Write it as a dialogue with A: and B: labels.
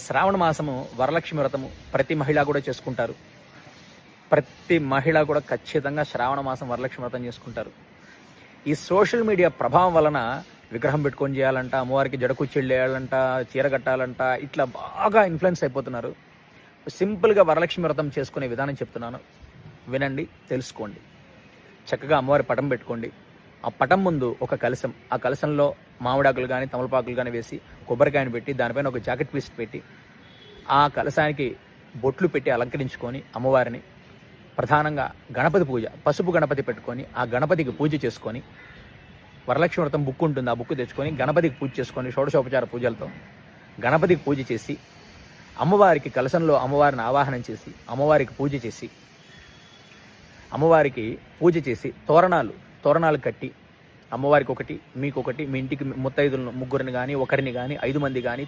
A: శ్రావణ మాసము వరలక్ష్మి వ్రతము ప్రతి మహిళ కూడా చేసుకుంటారు. ప్రతి మహిళ కూడా ఖచ్చితంగా శ్రావణ మాసం వరలక్ష్మి వ్రతం చేసుకుంటారు. ఈ సోషల్ మీడియా ప్రభావం వలన విగ్రహం పెట్టుకొని చేయాలంట, అమ్మవారికి జడకుచ్చిళ్ళు వేయాలంట, చీర కట్టాలంట, ఇట్లా బాగా ఇన్ఫ్లుయెన్స్ అయిపోతున్నారు. సింపుల్గా వరలక్ష్మి వ్రతం చేసుకునే విధానం చెప్తున్నాను, వినండి, తెలుసుకోండి. చక్కగా అమ్మవారి పటం పెట్టుకోండి. ఆ పటం ముందు ఒక కలశం, ఆ కలశంలో మామిడాకులు కానీ తమలపాకులు కానీ వేసి కొబ్బరికాయను పెట్టి దానిపైన ఒక జాకెట్ పీస్ పెట్టి ఆ కలశానికి బొట్లు పెట్టి అలంకరించుకొని అమ్మవారిని ప్రధానంగా గణపతి పూజ, పసుపు గణపతి పెట్టుకొని ఆ గణపతికి పూజ చేసుకొని, వరలక్ష్మి వ్రతం బుక్ ఉంటుంది, ఆ బుక్ తెచ్చుకొని గణపతికి పూజ చేసుకొని షోడశోపచార పూజలతో గణపతికి పూజ చేసి అమ్మవారికి కలశంలో అమ్మవారిని ఆవాహనం చేసి అమ్మవారికి పూజ చేసి తోరణాలు కట్టి అమ్మవారికి ఒకటి, మీకొకటి, మీ ఇంటికి ముత్తైదులను ముగ్గురిని కానీ ఒకరిని కానీ 5 మంది కానీ